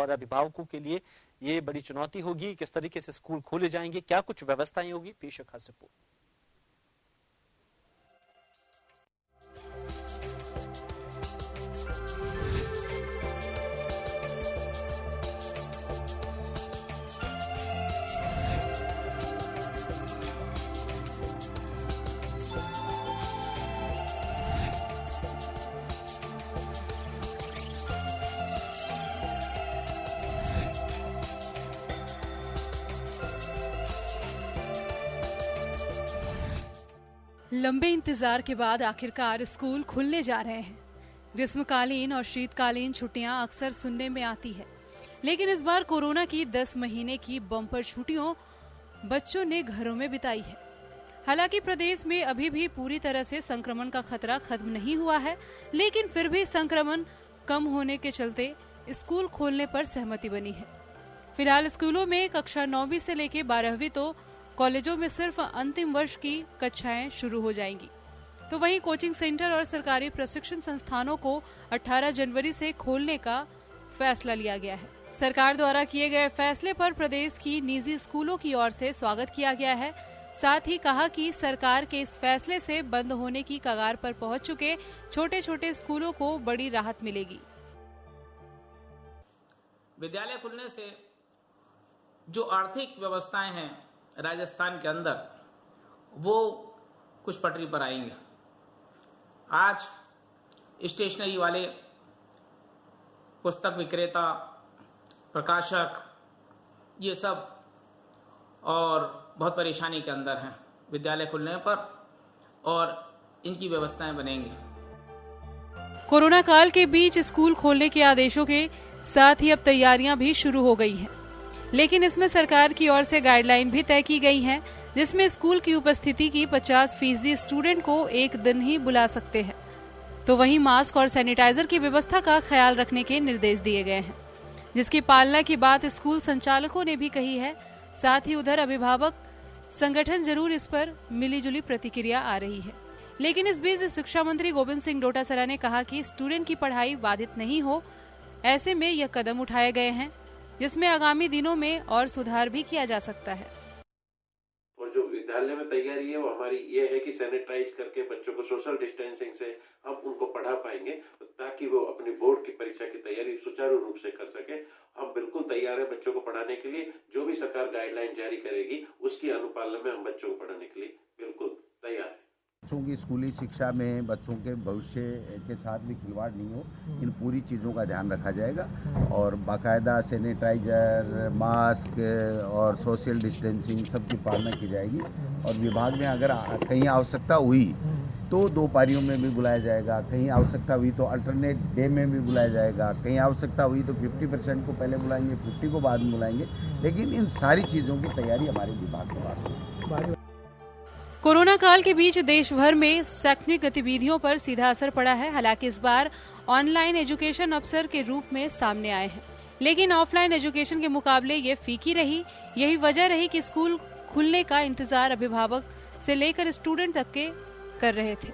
और अभिभावकों के लिए ये बड़ी चुनौती होगी। किस तरीके से स्कूल खोले जाएंगे, क्या कुछ व्यवस्थाएं होगी, पेश खास रिपोर्ट। लंबे इंतजार के बाद आखिरकार स्कूल खुलने जा रहे हैं। ग्रीष्मकालीन और शीतकालीन छुट्टियां अक्सर सुनने में आती है, लेकिन इस बार कोरोना की 10 महीने की बम्पर छुट्टियों बच्चों ने घरों में बिताई है। हालांकि प्रदेश में अभी भी पूरी तरह से संक्रमण का खतरा खत्म नहीं हुआ है, लेकिन फिर भी संक्रमण कम होने के चलते स्कूल खोलने पर सहमति बनी है। फिलहाल स्कूलों में कक्षा 9वीं से लेकर 12वीं तो कॉलेजों में सिर्फ अंतिम वर्ष की कक्षाएं शुरू हो जाएंगी। तो वहीं कोचिंग सेंटर और सरकारी प्रशिक्षण संस्थानों को 18 जनवरी से खोलने का फैसला लिया गया है। सरकार द्वारा किए गए फैसले पर प्रदेश की निजी स्कूलों की ओर से स्वागत किया गया है। साथ ही कहा कि सरकार के इस फैसले से बंद होने की कगार पर पहुंच चुके छोटे छोटे स्कूलों को बड़ी राहत मिलेगी। विद्यालय खुलने से जो आर्थिक व्यवस्थाएं हैं राजस्थान के अंदर, वो कुछ पटरी पर आएंगे। आज स्टेशनरी वाले, पुस्तक विक्रेता, प्रकाशक, ये सब और बहुत परेशानी के अंदर हैं विद्यालय खुलने पर, और इनकी व्यवस्थाएं बनेंगी। कोरोना काल के बीच स्कूल खोलने के आदेशों के साथ ही अब तैयारियां भी शुरू हो गई हैं, लेकिन इसमें सरकार की ओर से गाइडलाइन भी तय की गई है, जिसमें स्कूल की उपस्थिति की 50% स्टूडेंट को एक दिन ही बुला सकते हैं। तो वहीं मास्क और सैनिटाइजर की व्यवस्था का ख्याल रखने के निर्देश दिए गए हैं, जिसकी पालना की बात स्कूल संचालकों ने भी कही है। साथ ही उधर अभिभावक संगठन जरूर इस पर मिलीजुली प्रतिक्रिया आ रही है, लेकिन इस बीच शिक्षा मंत्री गोविंद सिंह डोटासरा ने कहा कि स्टूडेंट की पढ़ाई बाधित नहीं हो, ऐसे में यह कदम उठाए गए हैं, जिसमें आगामी दिनों में और सुधार भी किया जा सकता है। और जो विद्यालय में तैयारी है वो हमारी ये है कि सैनिटाइज करके बच्चों को सोशल डिस्टेंसिंग से हम उनको पढ़ा पाएंगे, ताकि वो अपनी बोर्ड की परीक्षा की तैयारी सुचारू रूप से कर सके। हम बिल्कुल तैयार है बच्चों को पढ़ाने के लिए। जो भी सरकार गाइडलाइन जारी करेगी उसकी अनुपालन में हम बच्चों को पढ़ाने के लिए बिल्कुल तैयार है। बच्चों की स्कूली शिक्षा में बच्चों के भविष्य के साथ भी खिलवाड़ नहीं हो, इन पूरी चीज़ों का ध्यान रखा जाएगा और बाकायदा सैनिटाइजर, मास्क और सोशल डिस्टेंसिंग सबकी पालना की जाएगी। और विभाग में अगर कहीं आवश्यकता हुई तो 2 पारियों में भी बुलाया जाएगा, कहीं आवश्यकता हुई तो अल्टरनेट डे में भी बुलाया जाएगा, कहीं आवश्यकता हुई तो 50% को पहले बुलाएंगे, 50 को बाद में बुलाएंगे। लेकिन इन सारी चीज़ों की तैयारी हमारे विभाग के पास है। कोरोना काल के बीच देश भर में शैक्षणिक गतिविधियों पर सीधा असर पड़ा है। हालांकि इस बार ऑनलाइन एजुकेशन अवसर के रूप में सामने आए हैं, लेकिन ऑफलाइन एजुकेशन के मुकाबले ये फीकी रही। यही वजह रही कि स्कूल खुलने का इंतजार अभिभावक से लेकर स्टूडेंट तक के कर रहे थे।